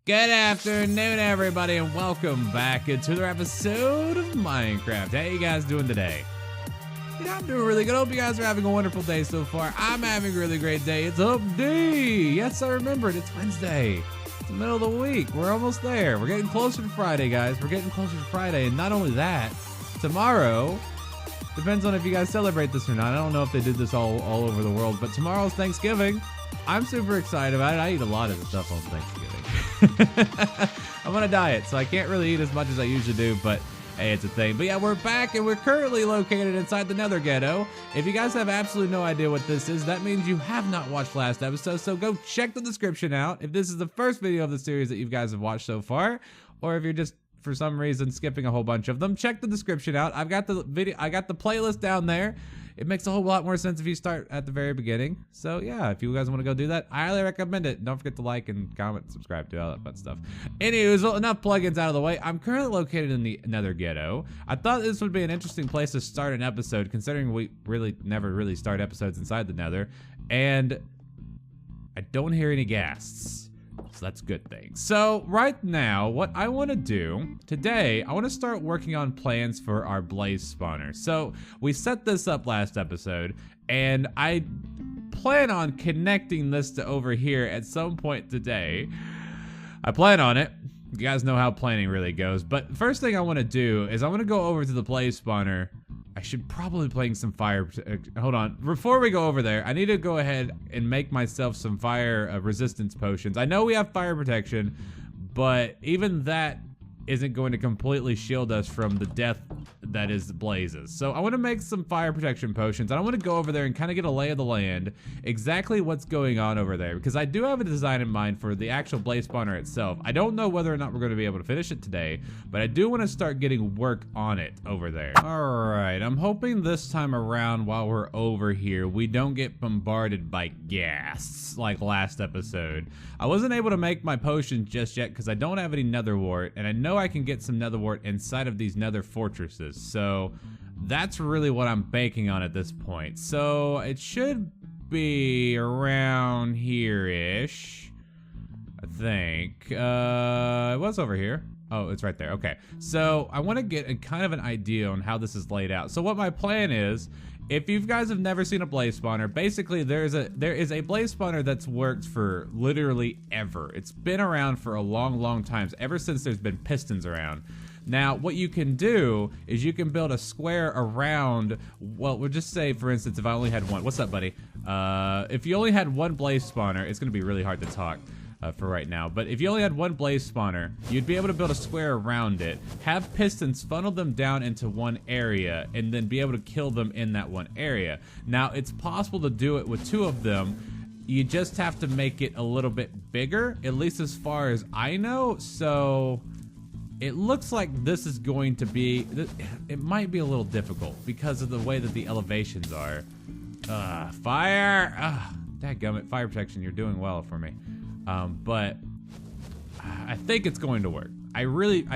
Good afternoon, everybody, and welcome back to another episode of Minecraft. How you guys doing today? I'm doing really good. I hope you guys are having a wonderful day so far. I'm having a really great day. It's Hump Day. Yes, I remembered. It's Wednesday. It's the middle of the week. We're almost there. We're getting closer to Friday, guys. We're getting closer to Friday, and not only that, tomorrow, depends on if you guys celebrate this or not. I don't know if they did this all over the world, but tomorrow's Thanksgiving. I'm super excited about it. I eat a lot of the stuff on Thanksgiving. I'm on a diet, so I can't really eat as much as I usually do, but hey, it's a thing. But yeah, we're back, and we're currently located inside the Nether Ghetto. If you guys have absolutely no idea what this is, that means you have not watched last episode, so go check the description out if this is the first video of the series that you guys have watched so far, or if you're just for some reason skipping a whole bunch of them, check the description out. I got the playlist down there. It makes a whole lot more sense if you start at the very beginning. So yeah, if you guys want to go do that, I highly recommend it. Don't forget to like and comment and subscribe to all that fun stuff. Anyways, well, enough plugins out of the way. I'm currently located in the Nether Ghetto. I thought this would be an interesting place to start an episode, considering we never really start episodes inside the Nether. And I don't hear any ghasts. So that's a good thing. So right now, what I want to do today, I want to start working on plans for our blaze spawner. So we set this up last episode, and I plan on connecting this to over here at some point today. I plan on it. You guys know how planning really goes. But first thing I want to do is I want to go over to the blaze spawner. I should probably play some fire. Hold on. Before we go over there, I need to go ahead and make myself some fire resistance potions. I know we have fire protection, but even that isn't going to completely shield us from the death that is blazes. So I want to make some fire protection potions. I want to go over there and kind of get a lay of the land, exactly what's going on over there, because I do have a design in mind for the actual blaze spawner itself. I don't know whether or not we're going to be able to finish it today, but I do want to start getting work on it over there. All right, I'm hoping this time around while we're over here, we don't get bombarded by ghasts like last episode. I wasn't able to make my potions just yet because I don't have any nether wart, and I know I can get some nether wart inside of these nether fortresses. So that's really what I'm banking on at this point. So it should be around here-ish, I think. It was over here. Oh, it's right there. Okay. So I want to get a kind of an idea on how this is laid out. So what my plan is, if you guys have never seen a blaze spawner, basically there is a blaze spawner that's worked for literally ever. It's been around for a long time, ever since there's been pistons around. Now, what you can do is you can build a square around, well, we'll just say, for instance, if I only had one. What's up, buddy? If you only had one blaze spawner, it's going to be really hard to talk for right now. But if you only had one blaze spawner, you'd be able to build a square around it, have pistons funnel them down into one area, and then be able to kill them in that one area. Now, it's possible to do it with two of them. You just have to make it a little bit bigger, at least as far as I know. So it looks like this is going to be, it might be a little difficult because of the way that the elevations are. Fire! Dadgummit, fire protection, you're doing well for me. But I think it's going to work. I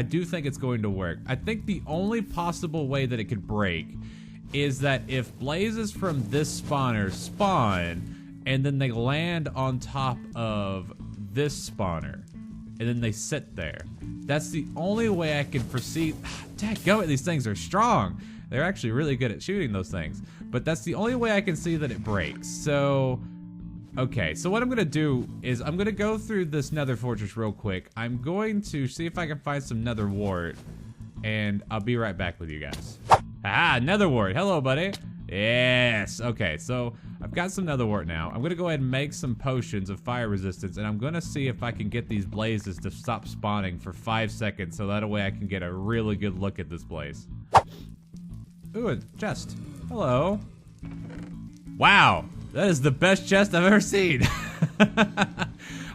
do think it's going to work. I think the only possible way that it could break is that if blazes from this spawner spawn, and then they land on top of this spawner, and then they sit there. That's the only way I can foresee. Dadgummit, these things are strong. They're actually really good at shooting those things. But that's the only way I can see that it breaks. So, okay. So what I'm going to do is I'm going to go through this nether fortress real quick. I'm going to see if I can find some nether wart. And I'll be right back with you guys. Ah, nether wart. Hello, buddy. Yes. Okay, so I've got some nether wart now. I'm going to go ahead and make some potions of fire resistance, and I'm going to see if I can get these blazes to stop spawning for 5 seconds, so that way I can get a really good look at this place. Ooh, a chest. Hello. Wow, that is the best chest I've ever seen.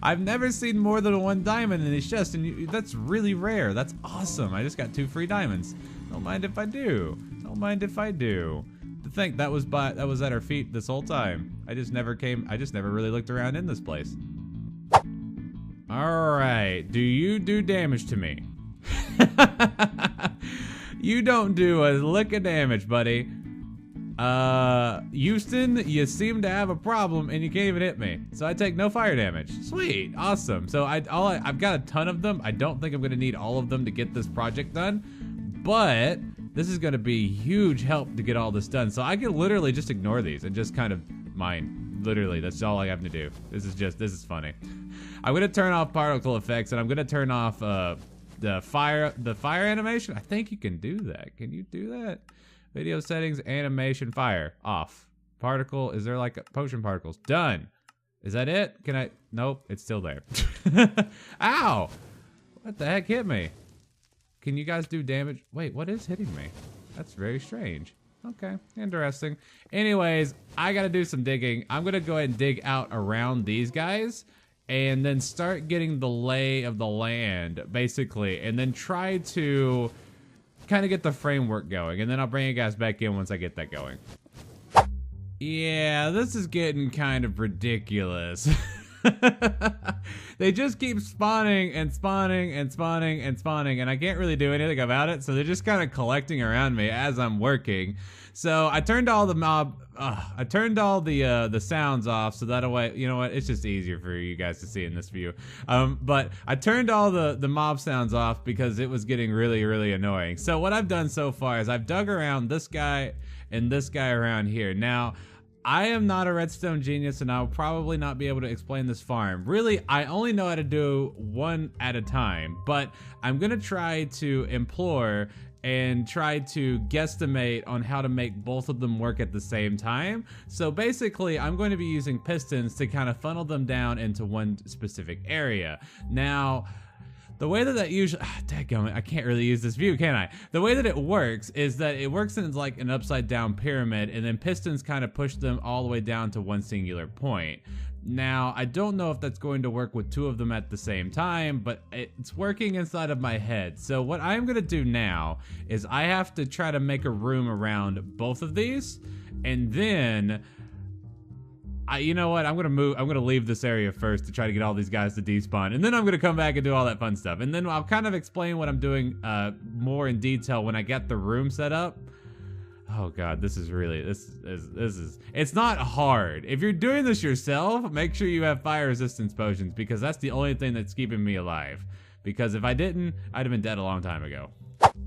I've never seen more than one diamond in these chests, and that's really rare. That's awesome. I just got 2 free diamonds. Don't mind if I do. Don't mind if I do. To think that was at our feet this whole time. I just never really looked around in this place. Alright, do you do damage to me? You don't do a lick of damage, buddy. Houston, you seem to have a problem and you can't even hit me. So I take no fire damage. Sweet, awesome. So I've got a ton of them. I don't think I'm gonna need all of them to get this project done, but this is gonna be huge help to get all this done. So I can literally just ignore these and just kind of mine. Literally, that's all I have to do. This is funny. I'm gonna turn off particle effects and I'm gonna turn off the fire animation. I think you can do that. Can you do that? Video settings, animation, fire, off. Particle, is there like potion particles? Done. Is that it? Can I? Nope, it's still there. Ow! What the heck hit me? Can you guys do damage? Wait, what is hitting me? That's very strange. Okay, interesting. Anyways, I gotta do some digging. I'm gonna go ahead and dig out around these guys and then start getting the lay of the land, basically, and then try to kind of get the framework going, and then I'll bring you guys back in once I get that going. Yeah, this is getting kind of ridiculous. They just keep spawning and spawning and spawning and spawning, and I can't really do anything about it, so they're just kind of collecting around me as I'm working. So I turned all the the sounds off, so that way, you know what, it's just easier for you guys to see in this view. But I turned all the mob sounds off because it was getting really, really annoying. So what I've done so far is I've dug around this guy and this guy around here. Now, I am not a redstone genius and I'll probably not be able to explain this farm. Really, I only know how to do one at a time, but I'm gonna try to implore and try to guesstimate on how to make both of them work at the same time. So basically, I'm going to be using pistons to kind of funnel them down into one specific area. Now, the way that usually, dadgummit, I can't really use this view, can I? The way that it works is that it works in like an upside down pyramid, and then pistons kind of push them all the way down to one singular point. Now, I don't know if that's going to work with two of them at the same time, but it's working inside of my head. So what I'm gonna do now is I have to try to make a room around both of these, and then you know what? I'm gonna leave this area first to try to get all these guys to despawn, and then I'm gonna come back and do all that fun stuff. And then I'll kind of explain what I'm doing more in detail when I get the room set up. Oh god, this is it's not hard. If you're doing this yourself, make sure you have fire resistance potions, because that's the only thing that's keeping me alive. Because if I didn't, I'd have been dead a long time ago.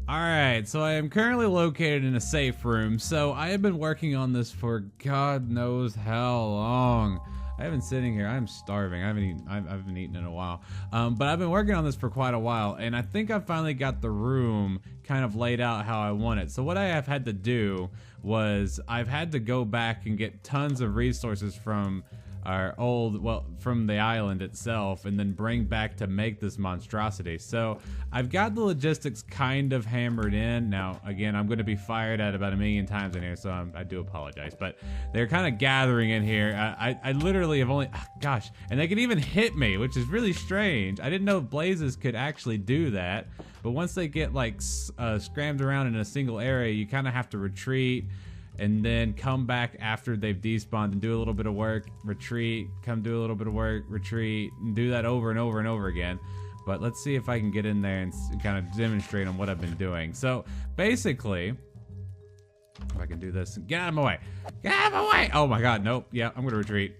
Alright, so I am currently located in a safe room, so I have been working on this for God knows how long. I have been sitting here, I'm starving, I haven't eaten in a while. But I've been working on this for quite a while, and I think I finally got the room kind of laid out how I want it. So what I have had to do was, I've had to go back and get tons of resources from from the island itself, and then bring back to make this monstrosity. So I've got the logistics kind of hammered in. Now, again, I'm going to be fired at about 1,000,000 times in here, so I do apologize, but they're kind of gathering in here. I literally have only, gosh, and they can even hit me, which is really strange. I didn't know blazes could actually do that, but once they get like scrammed around in a single area, you kind of have to retreat and then come back after they've despawned and do a little bit of work, retreat, come do a little bit of work, retreat, and do that over and over and over again. But let's see if I can get in there and kind of demonstrate on what I've been doing. So basically, if I can do this, get out of my way. Get out of my way! Oh my god, nope. Yeah, I'm gonna retreat.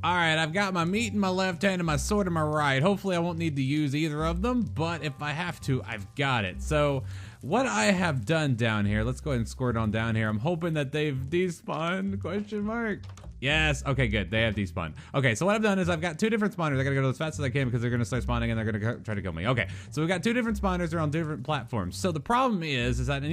Alright, I've got my meat in my left hand and my sword in my right. Hopefully I won't need to use either of them, but if I have to, I've got it. So what I have done down here, let's go ahead and squirt on down here. I'm hoping that they've despawned, question mark. Yes, okay, good, they have despawned. Okay, so what I've done is I've got two different spawners. I gotta go as fast as I can because they're gonna start spawning and they're gonna try to kill me. Okay, so we've got two different spawners. They're on different platforms. So the problem is that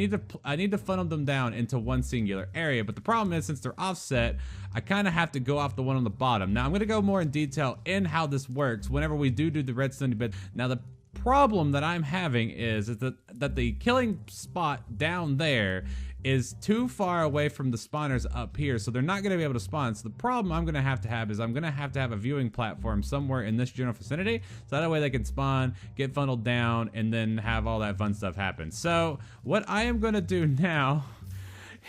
I need to funnel them down into one singular area, but the problem is, since they're offset, I kind of have to go off the one on the bottom. Now I'm gonna go more in detail in how this works whenever we do the redstone bit. Now the problem that I'm having is that the killing spot down there is too far away from the spawners up here, so they're not going to be able to spawn. So the problem I'm going to have is I'm going to have a viewing platform somewhere in this general vicinity, so that way they can spawn, get funneled down, and then have all that fun stuff happen. So what I am going to do now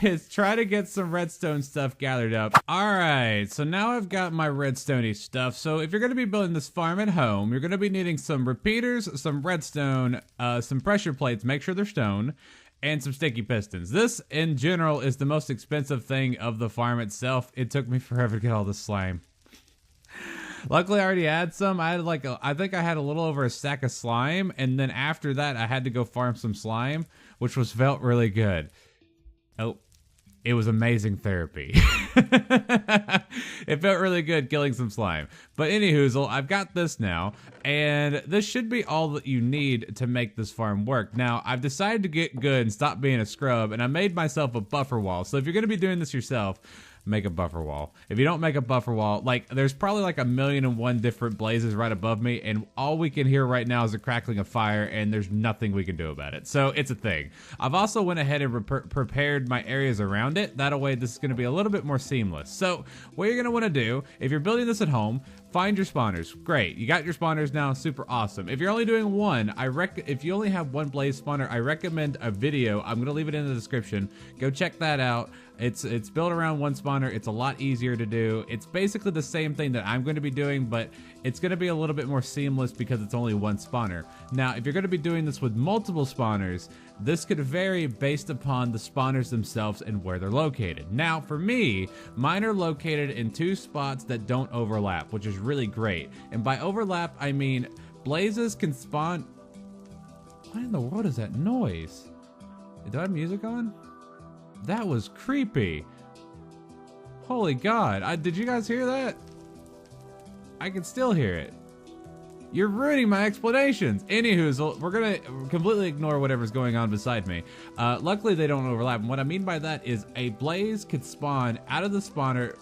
is try to get some redstone stuff gathered up. Alright, so now I've got my redstoney stuff. So if you're going to be building this farm at home, you're going to be needing some repeaters, some redstone, some pressure plates, make sure they're stone, and some sticky pistons. This, in general, is the most expensive thing of the farm itself. It took me forever to get all this slime. Luckily, I already had some. I had I think I had a little over a stack of slime, and then after that, I had to go farm some slime, which felt really good. Oh, it was amazing therapy. It felt really good killing some slime. But anywho, I've got this now, and this should be all that you need to make this farm work. Now, I've decided to get good and stop being a scrub, and I made myself a buffer wall. So if you're going to be doing this yourself, make a buffer wall. If you don't make a buffer wall, there's probably like 1,000,001 different blazes right above me, and all we can hear right now is the crackling of fire, and there's nothing we can do about it. So it's a thing. I've also went ahead and prepared my areas around it. That way, this is going to be a little bit more seamless. So what you're going to want to do, if you're building this at home, find your spawners. Great, you got your spawners now. Super awesome. If you're only doing one, if you only have one blaze spawner, I recommend a video. I'm going to leave it in the description. Go check that out. It's built around one spawner. It's a lot easier to do. It's basically the same thing that I'm going to be doing, but it's going to be a little bit more seamless because it's only one spawner. Now, if you're going to be doing this with multiple spawners, this could vary based upon the spawners themselves and where they're located. Now, for me, mine are located in 2 spots that don't overlap, which is really great. And by overlap, I mean blazes can spawn... What in the world is that noise? Do I have music on? That was creepy. Holy God. Did you guys hear that? I can still hear it. You're ruining my explanations. Anywho, we're gonna completely ignore whatever's going on beside me. Luckily, they don't overlap. And what I mean by that is a blaze could spawn out of the spawner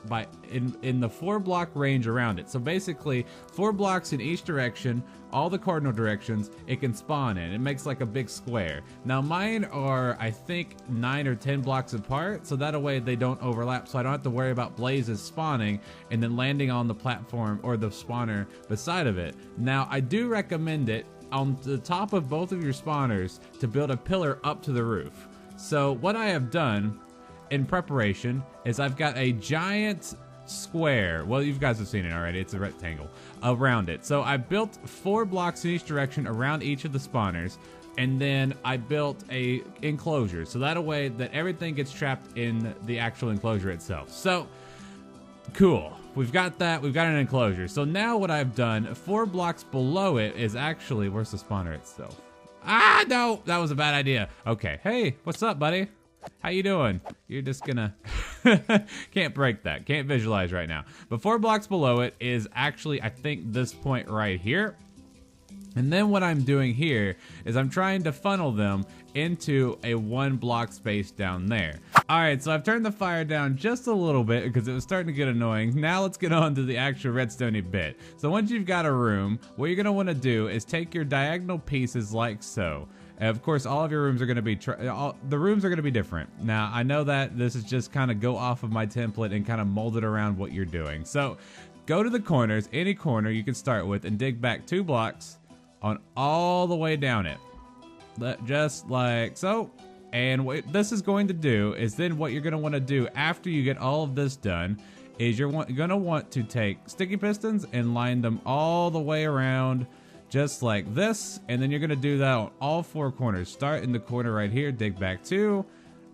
in the 4-block range around it. So basically, 4 blocks in each direction, all the cardinal directions, it can spawn in. It makes like a big square. Now mine are, I think, 9 or 10 blocks apart, so that way they don't overlap, so I don't have to worry about blazes spawning and then landing on the platform or the spawner beside of it. Now, I do recommend it on the top of both of your spawners to build a pillar up to the roof. So what I have done in preparation is I've got a giant square. Well, you guys have seen it already. It's a rectangle around it. So I built 4 blocks in each direction around each of the spawners, and then I built a enclosure. So that way that everything gets trapped in the actual enclosure itself. So cool. We've got that. We've got an enclosure. So now what I've done, 4 blocks below it is actually, where's the spawner itself? Ah, no, that was a bad idea. Okay. Hey, what's up, buddy? How you doing? You're just gonna... Can't break that. Can't visualize right now. But 4 blocks below it is actually, I think, this point right here. And then what I'm doing here is I'm trying to funnel them into a 1-block space down there. Alright, so I've turned the fire down just a little bit because it was starting to get annoying. Now let's get on to the actual redstone-y bit. So once you've got a room, what you're going to want to do is take your diagonal pieces like so. Of course, all of your rooms are going to be, the rooms are going to be different. Now, I know that this is just kind of go off of my template and kind of mold it around what you're doing. So, go to the corners, any corner you can start with, and dig back 2 blocks on all the way down it. Just like so. And what this is going to do is then what you're going to want to do after you get all of this done is you're going to want to take sticky pistons and line them all the way around just like this, and then you're going to do that on all 4 corners. Start in the corner right here, dig back 2,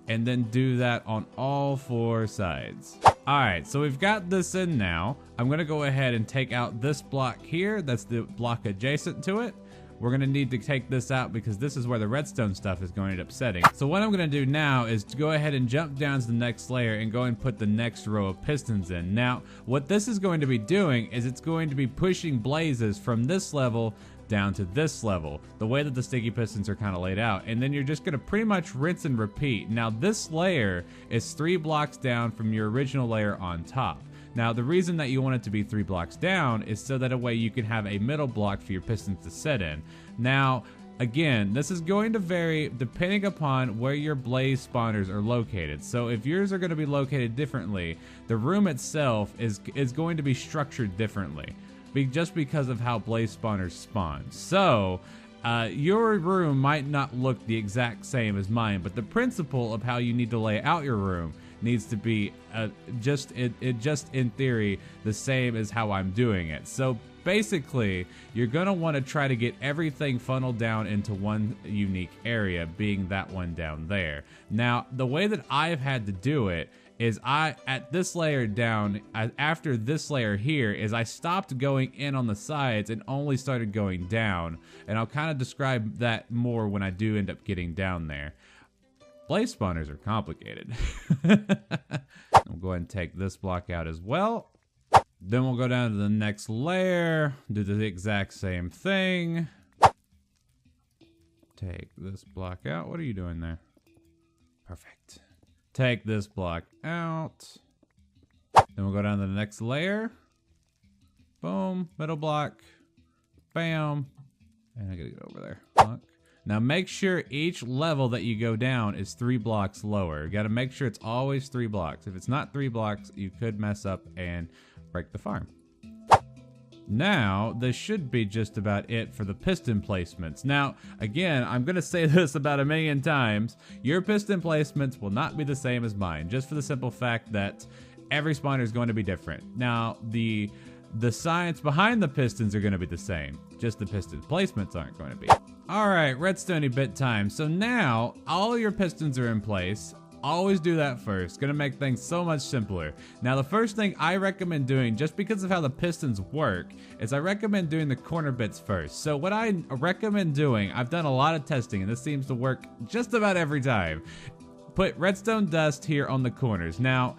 and then do that on all 4 sides. Alright, so we've got this in now. I'm going to go ahead and take out this block here. That's the block adjacent to it. We're going to need to take this out because this is where the redstone stuff is going to end up setting. So what I'm going to do now is to go ahead and jump down to the next layer and go and put the next row of pistons in. Now, what this is going to be doing is it's going to be pushing blazes from this level down to this level, the way that the sticky pistons are kind of laid out. And then you're just going to pretty much rinse and repeat. Now, this layer is 3 blocks down from your original layer on top. Now, the reason that you want it to be 3 blocks down is so that a way you can have a middle block for your pistons to set in. Now, again, this is going to vary depending upon where your blaze spawners are located. So if yours are going to be located differently, the room itself is going to be structured differently, just because of how blaze spawners spawn. So, your room might not look the exact same as mine, but the principle of how you need to lay out your room needs to be just in theory the same as how I'm doing it. So basically, you're going to want to try to get everything funneled down into one unique area, being that one down there. Now, the way that I've had to do it is at this layer down, after this layer here, is I stopped going in on the sides and only started going down. And I'll kind of describe that more when I do end up getting down there. Blaze spawners are complicated. I'll go ahead and take this block out as well. Then we'll go down to the next layer, do the exact same thing. Take this block out. What are you doing there? Perfect. Take this block out. Then we'll go down to the next layer. Boom, middle block. Bam. And I gotta get over there. Block. Now make sure each level that you go down is 3 blocks lower. You gotta make sure it's always 3 blocks. If it's not 3 blocks, you could mess up and break the farm. Now, this should be just about it for the piston placements. Now, again, I'm going to say this about 1,000,000 times. Your piston placements will not be the same as mine, just for the simple fact that every spawner is going to be different. Now, the science behind the pistons are going to be the same, just the piston placements aren't going to be. All right, redstone bit time. So now, all your pistons are in place. Always do that first. Gonna make things so much simpler. Now, the first thing I recommend doing, just because of how the pistons work, is I recommend doing the corner bits first. So what I recommend doing, I've done a lot of testing, and this seems to work just about every time. Put redstone dust here on the corners. Now,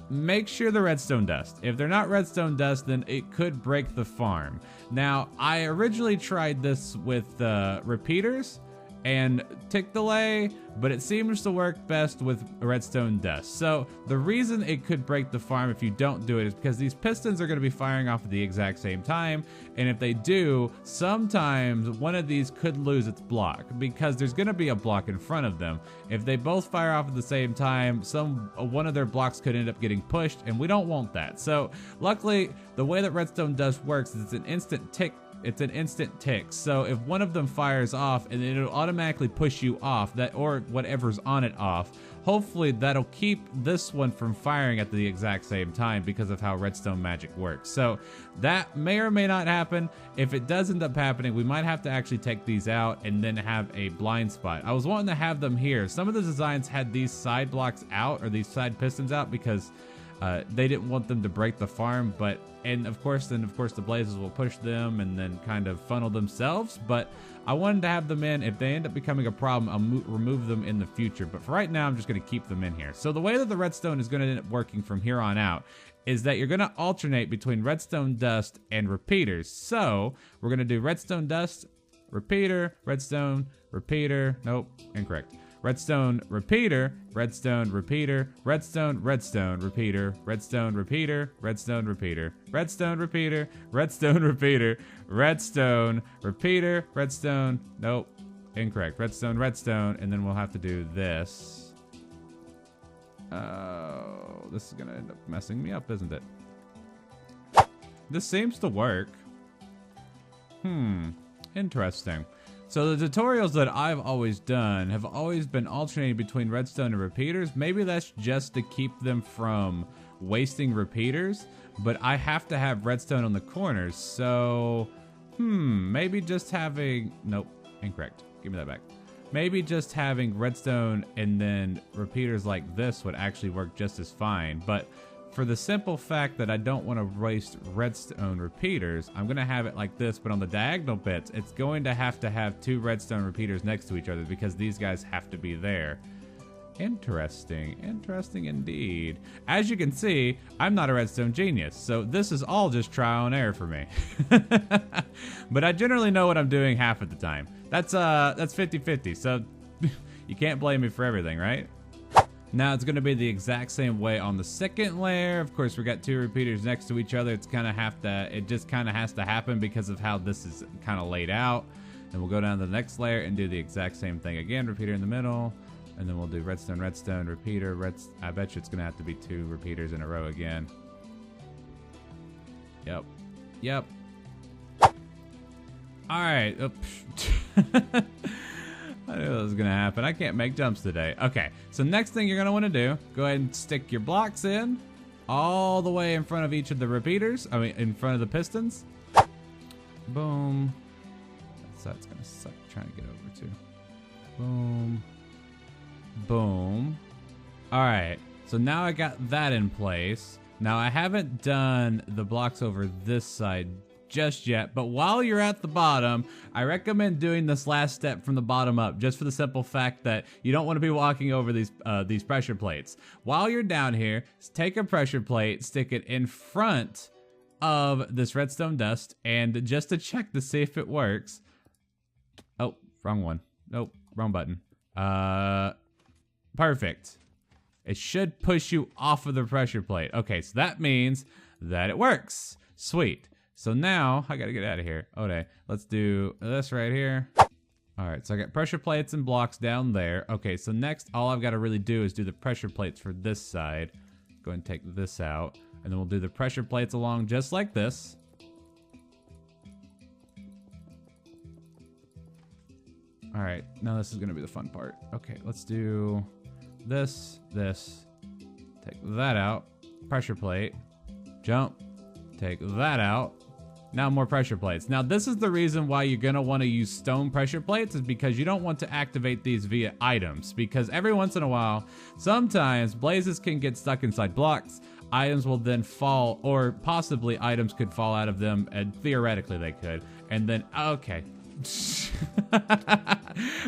make sure the redstone dust. If they're not redstone dust, then it could break the farm. Now, I originally tried this with repeaters and tick delay, but it seems to work best with redstone dust. So the reason it could break the farm if you don't do it is because these pistons are going to be firing off at the exact same time, and if they do, sometimes one of these could lose its block because there's going to be a block in front of them. If they both fire off at the same time, one of their blocks could end up getting pushed, and we don't want that. So luckily, the way that redstone dust works is it's an instant tick. It's an instant tick, so if one of them fires off, and it'll automatically push you off, or whatever's on it off. Hopefully that'll keep this one from firing at the exact same time because of how redstone magic works. So that may or may not happen. If it does end up happening, we might have to actually take these out and then have a blind spot. I was wanting to have them here. Some of the designs had these side blocks out, or these side pistons out, because they didn't want them to break the farm, and of course the blazes will push them and then kind of funnel themselves. But I wanted to have them in. If they end up becoming a problem, I'll remove them in the future. But for right now, I'm just going to keep them in here. So the way that the redstone is going to end up working from here on out is that you're going to alternate between redstone dust and repeaters. So we're going to do redstone dust, repeater, redstone, repeater. Nope, incorrect. Redstone repeater, redstone repeater, redstone, redstone repeater, redstone repeater, redstone repeater, redstone repeater, redstone repeater, redstone repeater, redstone, nope, incorrect, redstone, redstone, and then we'll have to do this. Oh, this is gonna end up messing me up, isn't it? This seems to work. Interesting. So the tutorials that I've always done have always been alternating between redstone and repeaters. Maybe that's just to keep them from wasting repeaters, but I have to have redstone on the corners. So, maybe just having, nope, incorrect. Give me that back. Maybe just having redstone and then repeaters like this would actually work just as fine. But for the simple fact that I don't want to waste redstone repeaters, I'm going to have it like this, but on the diagonal bits, it's going to have 2 redstone repeaters next to each other because these guys have to be there. Interesting. Interesting indeed. As you can see, I'm not a redstone genius, so this is all just trial and error for me. But I generally know what I'm doing half of the time. That's 50-50, so you can't blame me for everything, right? Now it's going to be the exact same way on the second layer. Of course, we got 2 repeaters next to each other. It just kind of has to happen because of how this is kind of laid out. And we'll go down to the next layer and do the exact same thing again. Repeater in the middle, and then we'll do redstone, redstone, repeater, I bet you it's going to have to be 2 repeaters in a row again. Yep. All right. I knew that was gonna happen. I can't make jumps today. Okay, so next thing you're gonna wanna do, go ahead and stick your blocks in all the way in front of each of the repeaters, in front of the pistons. Boom. That side's gonna suck trying to get over to. Boom. Boom. All right. So now I got that in place. Now I haven't done the blocks over this side just yet, but while you're at the bottom, I recommend doing this last step from the bottom up, just for the simple fact that you don't want to be walking over these pressure plates. While you're down here, take a pressure plate, stick it in front of this redstone dust, and just to check to see if it works. Oh, wrong one. Nope, wrong button. Perfect. It should push you off of the pressure plate. Okay, so that means that it works. Sweet. So now, I gotta get out of here. Okay, let's do this right here. All right, so I got pressure plates and blocks down there. Okay, so next, all I've gotta really do is do the pressure plates for this side. Go ahead and take this out, and then we'll do the pressure plates along just like this. All right, now this is gonna be the fun part. Okay, let's do this, take that out, pressure plate, jump, take that out. Now more pressure plates. Now this is the reason why you're gonna wanna use stone pressure plates, is because you don't want to activate these via items, because every once in a while, sometimes blazes can get stuck inside blocks, items will then fall, or possibly items could fall out of them, and theoretically they could, and then, okay.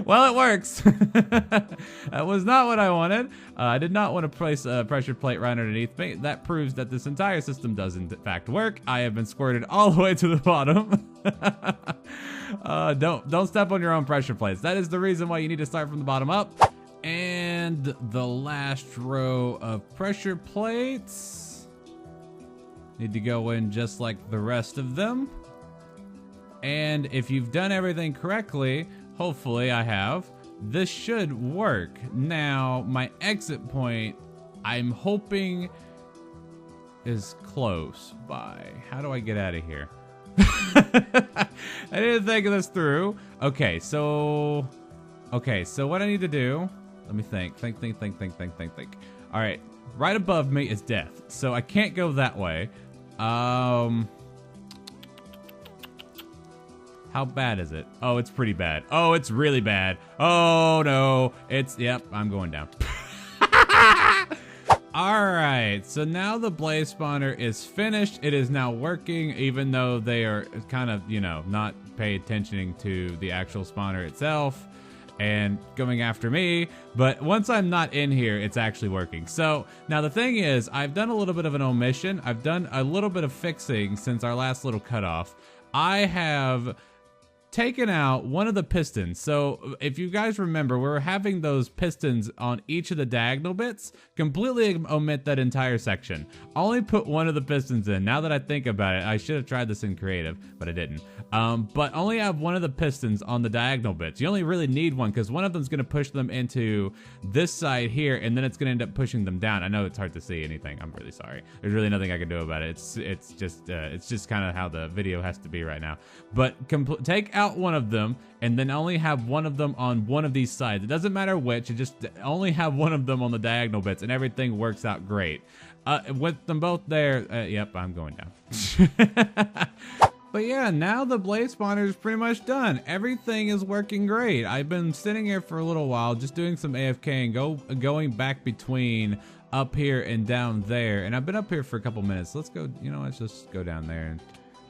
Well, it works. That was not what I wanted. I did not want to place a pressure plate right underneath me. That proves that this entire system does in fact work. I have been squirted all the way to the bottom. Don't step on your own pressure plates. That is the reason why you need to start from the bottom up. And the last row of pressure plates need to go in just like the rest of them. And if you've done everything correctly, hopefully I have, this should work. Now, my exit point, I'm hoping is close by. How do I get out of here? I didn't think of this through. Okay, so what I need to do, let me think. All right, right above me is death, so I can't go that way. How bad is it? Oh, it's pretty bad. Oh, it's really bad. Oh, no. Yep, I'm going down. All right, so now the blaze spawner is finished. It is now working, even though they are kind of, not pay attention to the actual spawner itself and going after me. But once I'm not in here, it's actually working. So now the thing is, I've done a little bit of an omission. I've done a little bit of fixing since our last little cutoff. I have taken out one of the pistons. So if you guys remember, we were having those pistons on each of the diagonal bits. Completely omit that entire section. Only put one of the pistons in. Now that I think about it, I should have tried this in creative, but I didn't. But only have one of the pistons on the diagonal bits. You only really need one because one of them is going to push them into this side here, and then it's going to end up pushing them down. I know it's hard to see anything. I'm really sorry. There's really nothing I can do about it. It's just kind of how the video has to be right now. But take out one of them and then only have one of them on one of these sides. It doesn't matter which, you just only have one of them on the diagonal bits and everything works out great. With them both there, yep, I'm going down. But yeah, now the blaze spawner is pretty much done. Everything is working great. I've been sitting here for a little while, just doing some AFK and going back between up here and down there. And I've been up here for a couple minutes. Let's go, let's just go down there and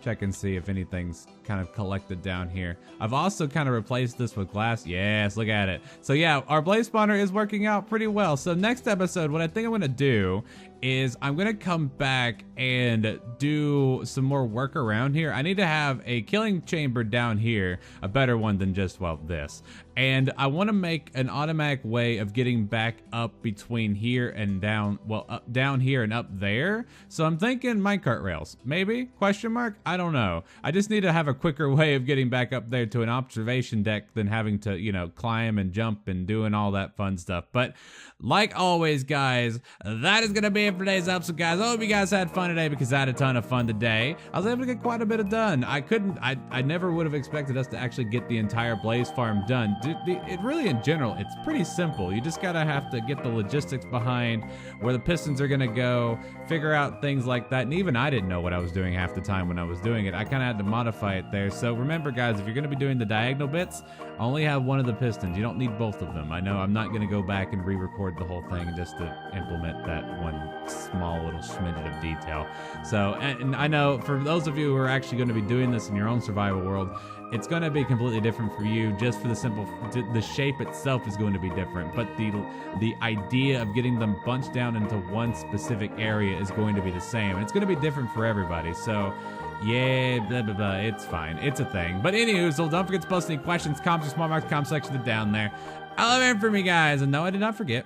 check and see if anything's kind of collected down here. I've also kind of replaced this with glass. Yes, look at it. So yeah, our blaze spawner is working out pretty well. So next episode, what I think I'm gonna do is I'm gonna come back and do some more work around here. I need to have a killing chamber down here, a better one than just, well, this. And I want to make an automatic way of getting back up between here and down, well, down here and up there. So I'm thinking minecart rails, maybe? Question mark? I don't know. I just need to have a quicker way of getting back up there to an observation deck than having to, climb and jump and doing all that fun stuff. But like always, guys, that is going to be it for today's episode, guys. I hope you guys had fun today because I had a ton of fun today. I was able to get quite a bit of done. I never would have expected us to actually get the entire blaze farm done. It really, in general, it's pretty simple. You just gotta have to get the logistics behind where the pistons are gonna go, figure out things like that. And even I didn't know what I was doing half the time when I was doing it. I kind of had to modify it right there. So remember, guys, if you're going to be doing the diagonal bits, only have one of the pistons. You don't need both of them. I know I'm not going to go back and re-record the whole thing just to implement that one small little smidget of detail. So, and I know for those of you who are actually going to be doing this in your own survival world, it's going to be completely different for you, just for the simple, the shape itself is going to be different, but the idea of getting them bunched down into one specific area is going to be the same, and it's going to be different for everybody. So yeah, blah blah blah, it's fine, it's a thing. But anywho, so don't forget to post any questions, comments, or small marks, comment section down there. I love it for me, guys, and no, I did not forget.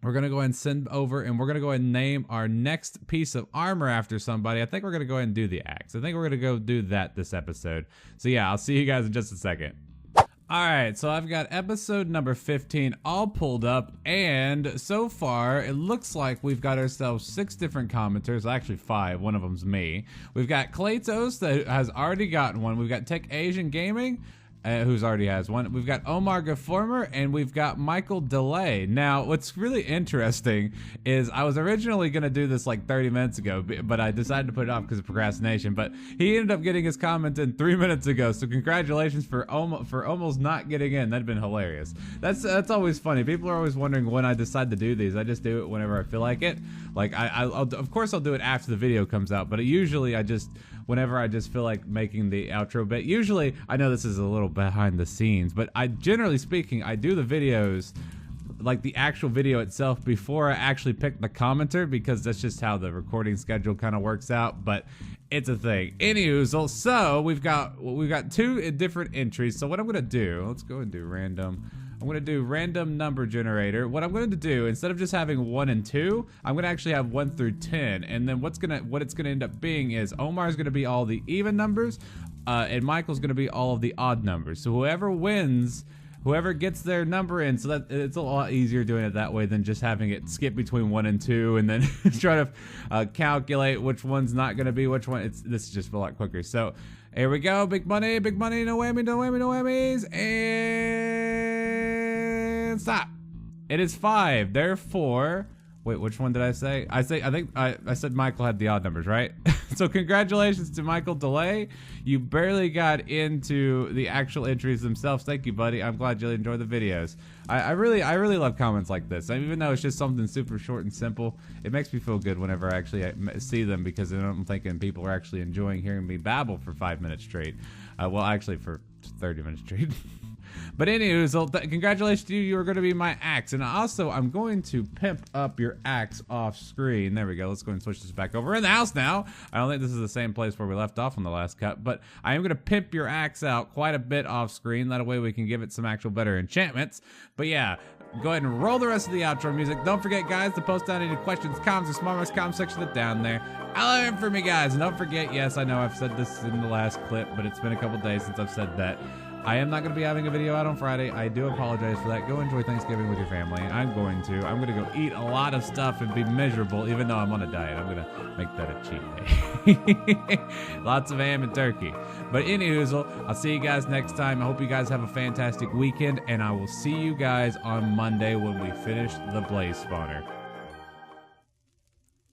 We're going to go ahead and send over, and we're going to go ahead and name our next piece of armor after somebody. I think we're going to go ahead and do the axe. I think we're going to go do that this episode. So yeah, I'll see you guys in just a second. All right, so I've got episode number 15 all pulled up, and so far it looks like we've got ourselves 6 different commenters, actually 5, one of them's me. We've got Kratos that has already gotten one. We've got Tech Asian Gaming, who's already has one. We've got Omar Gaformer, and we've got Michael Delay. Now, what's really interesting is I was originally going to do this like 30 minutes ago, but I decided to put it off because of procrastination. But he ended up getting his comment in 3 minutes ago, so congratulations for almost not getting in. That'd been hilarious. That's always funny. People are always wondering when I decide to do these. I just do it whenever I feel like it. Like of course I'll do it after the video comes out, but usually whenever I just feel like making the outro bit. Usually, I know this is a little behind the scenes, but generally speaking, I do the videos, like the actual video itself, before I actually pick the commenter, because that's just how the recording schedule kind of works out, but it's a thing. Anywho, so we've got 2 different entries. So what I'm gonna do, let's go and do random. I'm going to do random number generator. What I'm going to do, instead of just having 1 and 2, I'm going to actually have 1 through 10. And then what it's going to end up being is Omar's going to be all the even numbers, and Michael's going to be all of the odd numbers. So whoever wins, whoever gets their number in, so that it's a lot easier doing it that way than just having it skip between 1 and 2 and then try to calculate which one's not going to be which one. This is just a lot quicker. So here we go. Big money, no whammy, no whammy, no whammies, and stop. It is 5. Therefore, wait, which one did I say? I think I said Michael had the odd numbers, right? So congratulations to Michael Delay. You barely got into the actual entries themselves. Thank you, buddy. I'm glad you enjoy the videos. I really love comments like this. Even though it's just something super short and simple, it makes me feel good whenever I actually see them, because then I'm thinking people are actually enjoying hearing me babble for 5 minutes straight. Well, actually for 30 minutes straight. But anywho, so congratulations to you. You are going to be my axe. And also, I'm going to pimp up your axe off screen. There we go. Let's go and switch this back over in the house now. I don't think this is the same place where we left off on the last cut, but I am going to pimp your axe out quite a bit off screen. That way we can give it some actual better enchantments. But yeah, go ahead and roll the rest of the outro music. Don't forget, guys, to post down any questions, comments, or small comment section down there. I love it for me, guys. And don't forget, yes, I know I've said this in the last clip, but it's been a couple days since I've said that. I am not going to be having a video out on Friday. I do apologize for that. Go enjoy Thanksgiving with your family. I'm going to go eat a lot of stuff and be miserable, even though I'm on a diet. I'm going to make that a cheat day. Lots of ham and turkey. But anywho, I'll see you guys next time. I hope you guys have a fantastic weekend, and I will see you guys on Monday when we finish the Blaze Spawner.